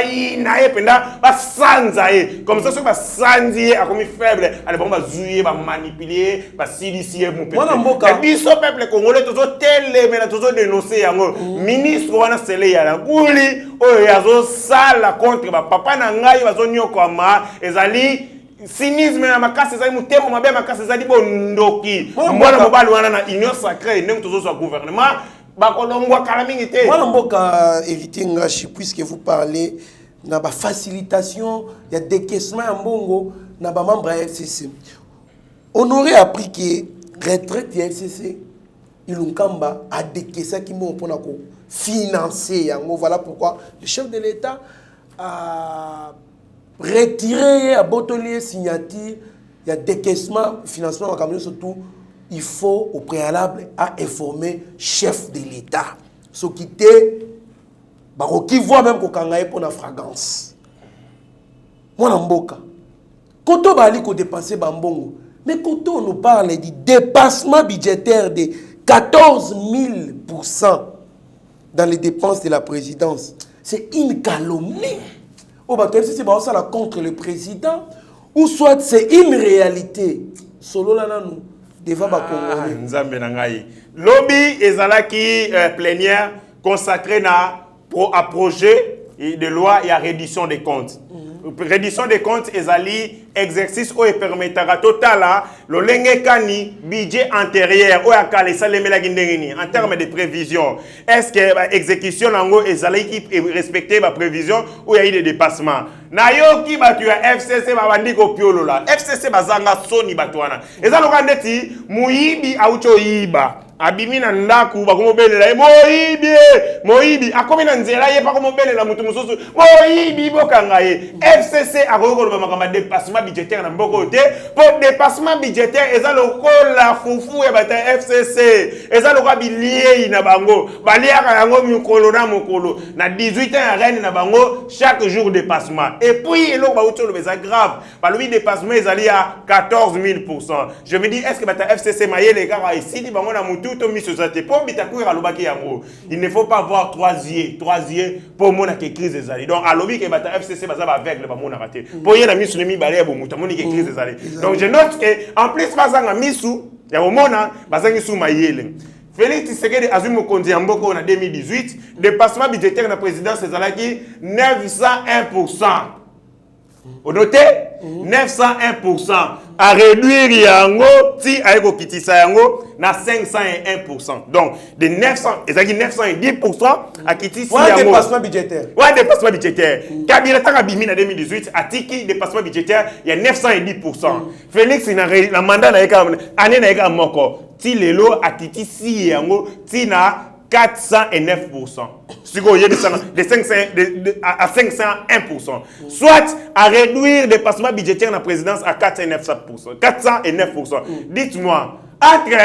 comme ça, c'est sandier, comme faible. Alors, on va zouiller, va manipuler, va s'initier. Et puis, ce peuple congolais, toujours tel, mais toujours dénoncé. Ministre, on a scellé, il y a la gouli, il y a ça contre papa Nangaï, il y a Nyokoma, et cynisme na makasi za mutemo mabe makasi za bondoki mwana mobali wana na union sacrée ndenge tozo gouvernement bakolongwa kala mingi te mwana mboka éviter ngashi puisque vous parlez na ba facilitation ya décaissement ya mbongo na ba membre ya FCC. On aurait appris que retraite ya FCC Ilunkamba a décaissé qui mbongo pona ko financer yango. Voilà pourquoi le chef de l'État a retirer à Botolier signature, il y a décaissement, financement, surtout, il faut au préalable à informer chef de l'État. Ce qui était, qui voit même qu'on a pour la fragrance. Moi, Namboka. Quand on a dépensé Bambongo, mais quand on nous parle du dépassement budgétaire de 14 000% dans les dépenses de la présidence, c'est une calomnie. Ou c'est contre le président, ou soit c'est une réalité. Solo là, nous devons lobby ezalaki plénière consacré à projet de loi et à reddition des comptes. Reddition des comptes ezali exercice où permettra total le lenge kani budget antérieur ou akale salemela gindengini en termes de prévision. Est-ce que exécution nango ezali qui respecter ma prévision ou il y a eu des dépassements? Na yo ki batu ya FCC babandi ko piolo la. FCC bazanga soni batwana. Ezalo kandeti muyibi aucho yiba. Abimina ndaku bakomobelela moyibi akomina nzela ye bakomobelela mutu mususu moyibi bokanga ye FCC akoko ba makamba dépassement budgétaire na mboko te pour dépassement budgétaire ezalo ko la fufu ya bata FCC ezalo ka bilier na bango baliaka yango mikolo na mokolo na 18 ans ya reine na bango chaque jour dépassement et puis eloko ba utolo beza grave ba lui dépassement ezali à 14 000%. Je me dis est-ce que bata FCC mayele kaka ici bango na mutu il ne faut pas voir trois yeux pour mon crise des années. Donc, à l'objet que bata FCC baza avec le bamona raté. Pour y aller misu mi balé bomuta moni crise des années. Donc, je note que en plus bazanga misu ya omona bazangi sou mayele. Félix Tshisekedi azui mokonzi ya mboka en 2018, dépassement budgétaire de la présidence ezalaki 901%. Vous notez 901%. À réduire yango, si aeko kitisa yango, na 501%. Donc, de 900, ezalaki 910% à kitisi yango. Ouais, dépassement budgétaire. Ouais, dépassement budgétaire. Kabila Taka Bimi en 2018, à Tiki, dépassement budgétaire, il y a 910%. Félix, il a le mandat, année na moko. Ti lelo a kitisi yango, ti na 409%. De 500, à 501%. Soit à réduire le dépassement budgétaire de la présidence à 409%. 409%. Dites-moi, entre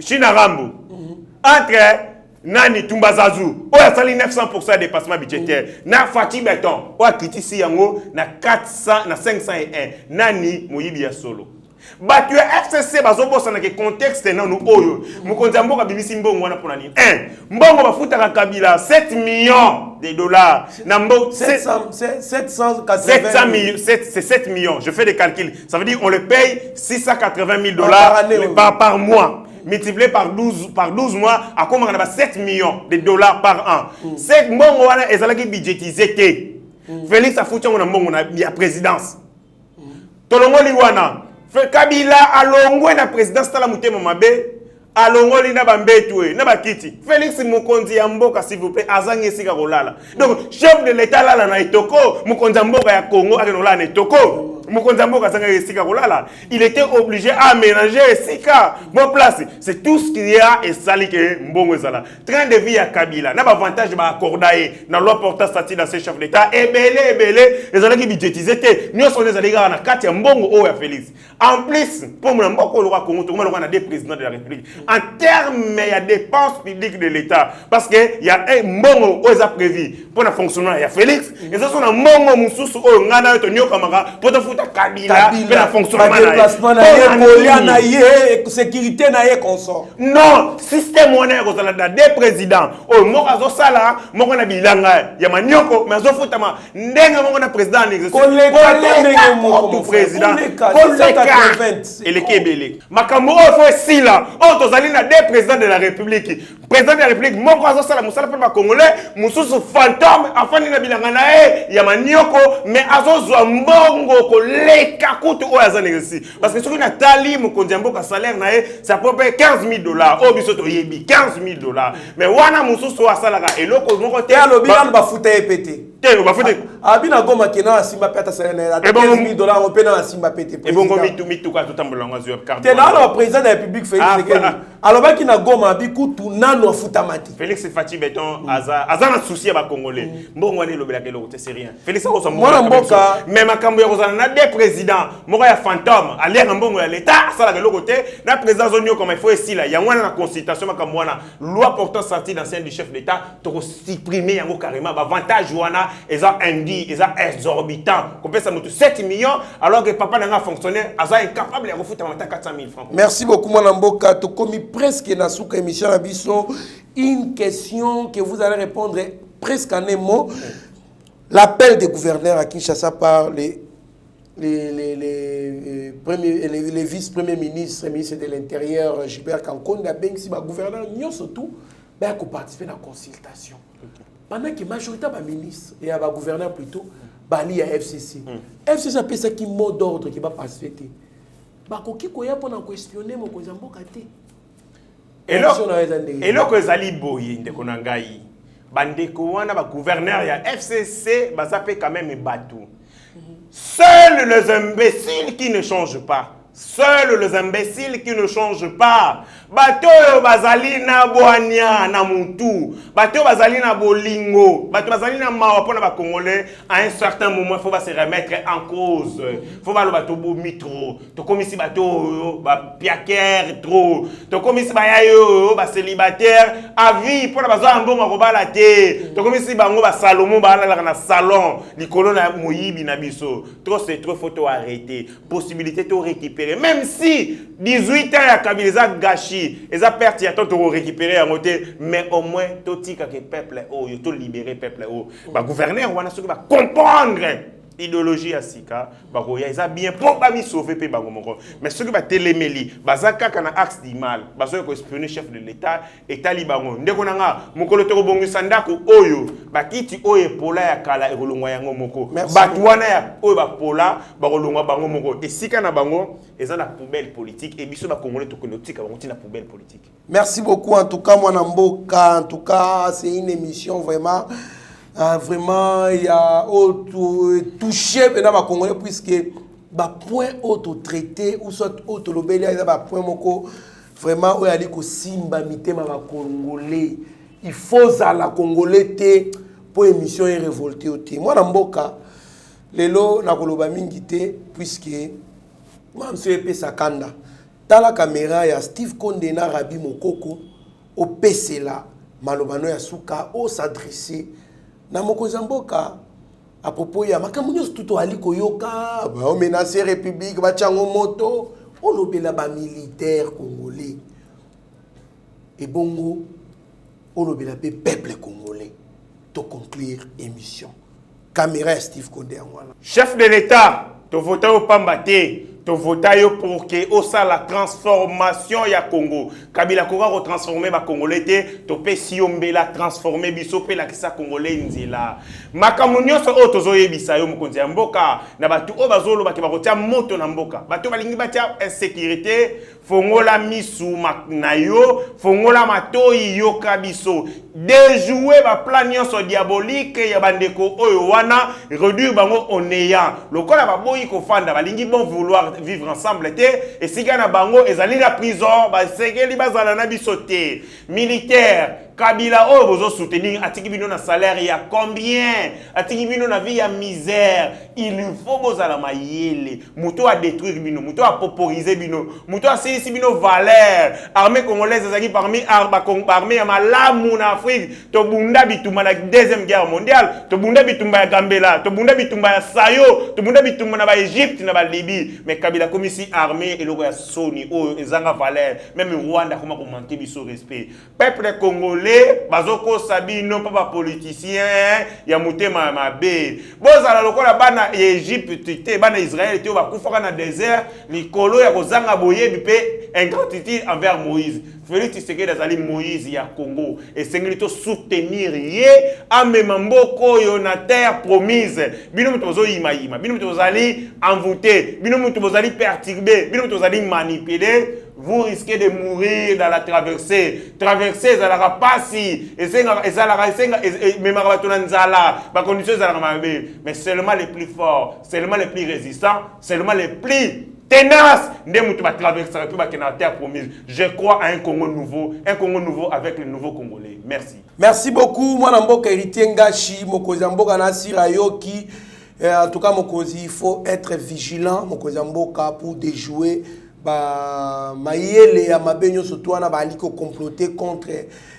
China Rambo, entre Nani Tumbazazu, où a sali 900% de dépassement budgétaire, na Fatih Beton, où a quitté yango na 400, na 501, Nani Moyibi Solo. Battu FCC bazobosa na ke contexte na no oyo mukonzi mboka bibisi mbongo wana pona ni 1 mbongo bafuta ka Kabila 7 millions de dollars na mbongo 700 millions, c'est 7 millions, je fais des calculs, ça veut dire on le paye 680 000 dollars par mois multiplié par 12 mois à comment on a 7 millions de dollars par an. 7 mbongo wana ezalaki budgétisé té Félix afuta ngona mbongo na ya présidence tolongoli wana Kabila alongwe na présidence tala mutema mabe alongoli na bambetwe na bakiti Félix Mokonzi ya mboka s'il vous plaît azangi esika kolala donc chef de l'état lala na etoko Mokonzi ya mboka ya Congo akenolala na etoko Mokonzi ya mboka azangi esika kolala il était obligé à aménager esika bon place c'est tout ce qu'il y a et sali que mbongo ezala train de vie ya Kabila na avantage ba accordaye na loi portant statut dans ces chefs d'état ebele ezalaki budgétisé te nyonso ezali ga na kati ya mbongo o ya Félix en plus pour mon mboko le roi Congo to na des présidents de la République en termes il y a dépenses publiques de l'État parce que il y a un mbongo o eza prévu pour le fonctionnement ya Félix et ça sont un mbongo mususu o ngana to nyoka maka pour te futa Kabila pour le fonctionnement na ye sécurité na ye consort non système on est kozala da des présidents o moko azosala moko na bilanga ya manyoko mais azofuta ma ndenga moko na président en exercice ko président et le Kébélé makambo o fo sila o tozali na des présidents de la République président de la République moko azosala musala pe ba congolais mususu fantôme afani na bilanga na ya manyoko mais azozwa mbongo ko leka kutu o azana ici parce que soki na tali mokonzi mboka salaire na c'est à peu près 15 000 dollars o biso to yebi 15 000 dollars mais wana mususu asalaka eloko moko te alobi yan bafuta epete te bafuta abina goma kena asimba peta salaire na 15 000 dollars on peut na asimba pete et bongo mitu ka tout tambolanga zo carte te na le président de la République Félix Tshisekedi alobaki na goma biku tunano afuta mati Félix Fatih Beton azana souci ba congolais mbongo wani lobela ke loko te c'est rien Félix ko mboka mais makambo ya kozana na des présidents moko ya fantôme aller en mbongo ya l'état sala ke loko te na président zonyo comme il faut ici là ya wana na consultation makambo wana loi portant sortie d'ancien du chef d'état to supprimer yango carrément ba avantage wana eza indi eza exorbitant ko pesa mutu 7 millions alors que papa n'a fonctionnaire aza incapable ya refuta mata 400 000 francs. Merci beaucoup mwana mboka to komi presque na souka émission na biso une question que vous allez répondre presque en un mot. L'appel des gouverneurs à Kinshasa par les vice-premiers ministres et ministres de l'Intérieur, Gilbert Kankonda, Bengsi, les gouverneurs, nous surtout, ils participer à la consultation. Pendant que la majorité des ministres et les gouverneurs plutôt, bali à FCC. FCC a ça qui mot d'ordre qui va participer. Bakoki koya pour questionner mon kozambo kate. Et là que zali boyi ndeko na ngai. Bandeko wana ba gouverneur ya FCC bazape quand même batou. Seuls les imbéciles qui ne changent pas. Seuls les imbéciles qui ne changent pas. Bato bazali na boania na mutu. Bato bazali na bolingo. Bato bazali na mawa pona ba congolais à un certain moment il faut se remettre en cause. Faut ba lo bato bo mitro. To komisi bato ba piaker trop. To komisi ba yayo ba célibataire à vie pona bazo mbongo ko bala te. To komisi bango ba Salomon ba la na salon likolo na moyibi na biso. Trop c'est trop faut to arrêter. Possibilité to récupérer même si 18 ans ya Kabila gâchis et ça perte y a tant de récupérer à côté mais au moins tout tika que peuple oh yo tout libérer peuple oh ba gouverneur wana ceux qui va comprendre idéologie ya sika bakoya eza bien pour ba mi sauver pe bango moko mais ceux qui ba telemeli bazaka kana axe du mal bazo ko espionner chef de l'état etali bango ndeko nanga mokolo to bongisa ndako oyo bakiti oyo pola ya kala ekolongwa yango moko batwana ya oyo bapola bakolongwa bango moko esika na bango eza na poubelle politique et biso ba congolais to konotika bango tina poubelle politique. Merci beaucoup en tout cas moi Mboka, en tout cas c'est une émission vraiment vraiment il y a touché maintenant ma Congolais puisque ba point auto traité ou soit auto lobeli il y a ba point moko vraiment où ali ko simba mitema ba Congolais il faut ça la Congolais té pour émission et révolté au té moi Mboka lelo na koloba mingi té puisque moi monsieur Epe Sakanda dans la caméra ya Steve Konde na Rabi Mokoko au PC là malobano ya suka au s'adresser na mokonzi mboka à propos ya makambo nyonso tuto ali koyoka ba o menacer république ba chango moto o lobela ba militaire congolais et bongo o lobela pe peuple congolais to conclure émission caméra Steve Konde ngwana chef de l'état to voter au pambate to voter pour que au ça la transformation ya Congo Kabila Koga retransformer ba congolais te to pe siombela transformer biso pe la kisa congolais nzela makamunyo so o tozo yebisa yo mokonzi ya mboka na batu o bazolo ba ke ba kotia moto na mboka batu balingi batia insécurité fongola misu maknayo fongola matoi yo kabiso déjouer ba plan nyonso diabolique ya bandeko oyo wana réduire bango onéant lokola ba boyi ko fanda balingi bon vouloir vivre ensemble té et siga na bango ezali na prison ba sekeli bazala na biso té militaire Kabila oyo bozo soutenir atiki bino na salaire ya combien atiki bino na vie ya misère il faut bozala mayele muto a détruire bino muto a poporiser bino muto a silisi bino valeur armée congolaise ezaki parmi armée ya malamu na Afrique to bunda bitumba na deuxième guerre mondiale to bunda bitumba ya Gambela to bunda bitumba ya Sayo to bunda bitumba na ba Égypte na ba Libye mais Kabila comme ici armée et loko ya Sony oyo ezanga valeur même Rwanda comment commenter biso respect peuple congolais bazoko sabino papa politicien ya mutema mabe bozala lokola bana Égypte te bana Israël te bakufaka na désert likolo ya kozanga boyebi pe ingratitude envers Moïse Félix Tshisekedi azali Moïse ya Congo et sengeli to soutenir ye amema mboko yo na terre promise bino muto bozo yima bino muto bozali envoûté bino muto bozali perturbé bino muto bozali manipulé vous risquez de mourir dans la traversée. Traversée, ça la passi. Et ça la même la condition, mais seulement les plus forts, seulement les plus résistants, seulement les plus ténaces. Je crois à un Congo nouveau avec le nouveau Congolais. Merci. Merci beaucoup. Moi, Mboka héritier Ngashi, Mokozi Mboka Nasira Yoki. En tout cas, Mokozi, il faut être vigilant. Mokozi Mboka pour déjouer. Mayele ya mabenyo surtout na baliko comploter contre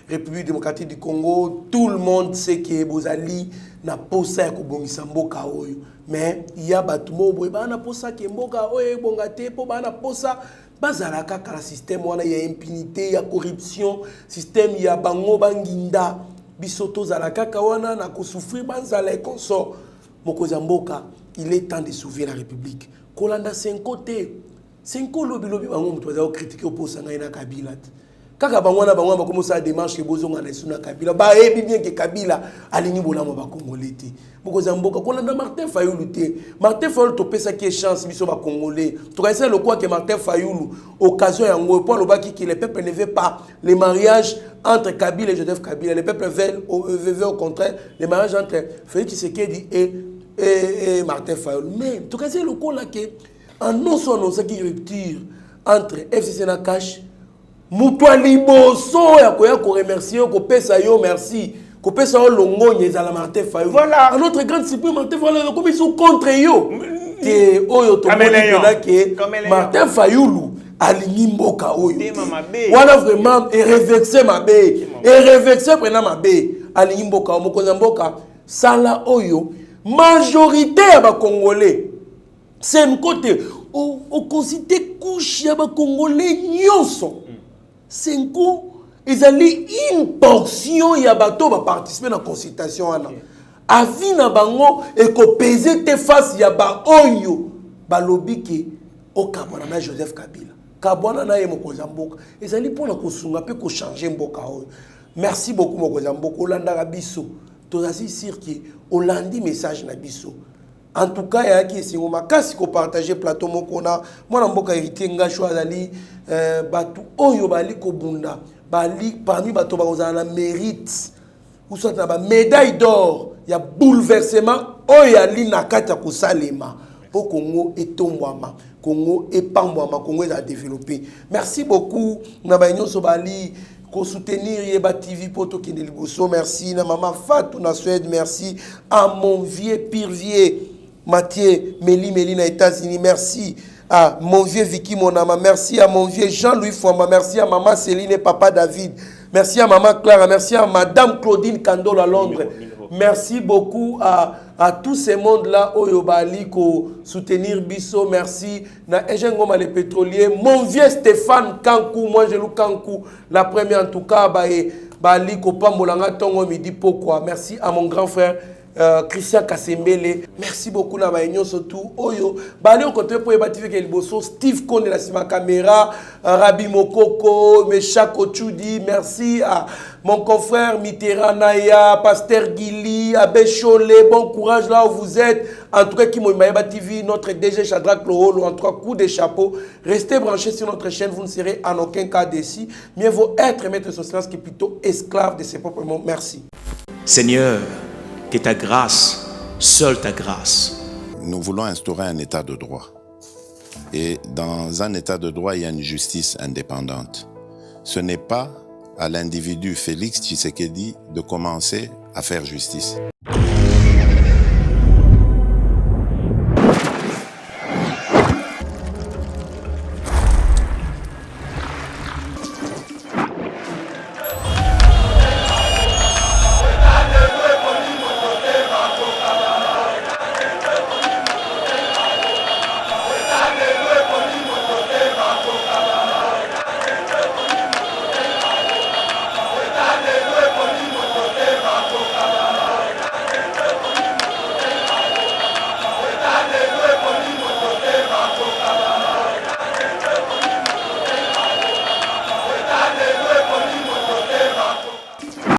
République démocratique du Congo. Tout le monde sait que bozali na posa ya kobongisa mboka oyo. Mais il y a batumo boy bana posa ke mboka oyo bongate po bana posa bazala kaka la système wana ya impunité ya corruption, système ya bango banginda bisoto zala kaka wana na ko souffrir banzala et consort. Mokoza mboka, il est temps de sauver la République. Kolanda 5 côtés. C'est quoi le lobby bango mutu baza critiquer opposa ngai na Kabila kaka bangwana bangwa comme ça démarche ke bozonga na suna Kabila ba ebi bien que Kabila alingi bolamo ba congolais te bokoza mboka kona na Martin Fayulu te Martin Fayulu to pesa ki chance biso ba congolais to kaisa le quoi que Martin Fayulu occasion yango pour le baki que le peuple ne veut pas les mariages entre Kabila et Joseph Kabila le peuple veut au contraire les mariages entre Félix Tshisekedi et Martin Fayulu mais to kaisa le quoi là que en non son qui rupture entre FCC na cash mutwa liboso ya koya ko remercier ko pesa yo merci ko pesa yo longogne za la Martin Fayulu voilà à notre grande surprise Martin Fayulu comme ils sont contre yo te oyo to mona que Martin Fayulu alingi mboka oyo wana vraiment et revexé prena mabe alingi mboka mokonza mboka sala oyo majorité ya ba congolais c'est un côté au considère couche ya ba congolais nyonso c'est un coup ils allaient une portion ya bato ba participer dans consultation ana avis na bango ekopese te face ya baoyo balobi ke okabwana na Joseph Kabila kabwana na ye mokonzi ya mboka ezali mpona kosunga mpe kochange mboka oyo. Merci beaucoup mokonzi ya mboka olandaka biso tozali sir ke olandi message na biso. En tout cas yaki esengo makasi kopartage plateau moko na mwana mboka héritier Ngacho azali batu oyo bali kobunda bali parmi bato bakozala na mérite ou soit na ba médaille d'or ya bouleversement oyo ali na kati ya kosalema po Congo etombwama Congo epambwama Congo a développé. Merci beaucoup na ba nyonso bali ko soutenir Yeba TV poto kende liboso. Merci na maman Fatou na Suède, merci à mon vieux pire vieux Mathieu Meli na États-Unis, merci à mon vieux Vicky Monama, merci à mon vieux Jean-Louis Fouamba, merci à maman Céline et papa David, merci à maman Clara, merci à madame Claudine Candol à Londres. Merci beaucoup à tous ces mondes-là, Oyobali, ko soutenir Bisso, merci. Na Engoma les pétroliers, mon vieux Stéphane Kankou, moi je loue Kankou, la première en tout cas, Bali, Kopambolanga Tongo Midi, pourquoi? Merci à mon grand frère. Christian Kasembele, merci beaucoup na baignon surtout oyo bali on côté pour Yeba-TV ke liboso Steve Kone la sima caméra Rabi Mokoko Meshak Ochudi, merci à mon confrère Mitterrand Naya, Pasteur Gili, Abbé Cholet, bon courage là où vous êtes. En tout cas qui m'a Yeba-TV, notre DG Shadrack Loholo, en trois coups de chapeau. Restez branchés sur notre chaîne, vous ne serez en aucun cas déçus. Mieux vaut être maître sur silence que plutôt esclave de ses propres mots. Merci. Seigneur, que ta grâce, seule ta grâce. Nous voulons instaurer un état de droit. Et dans un état de droit, il y a une justice indépendante. Ce n'est pas à l'individu Félix Tshisekedi de commencer à faire justice.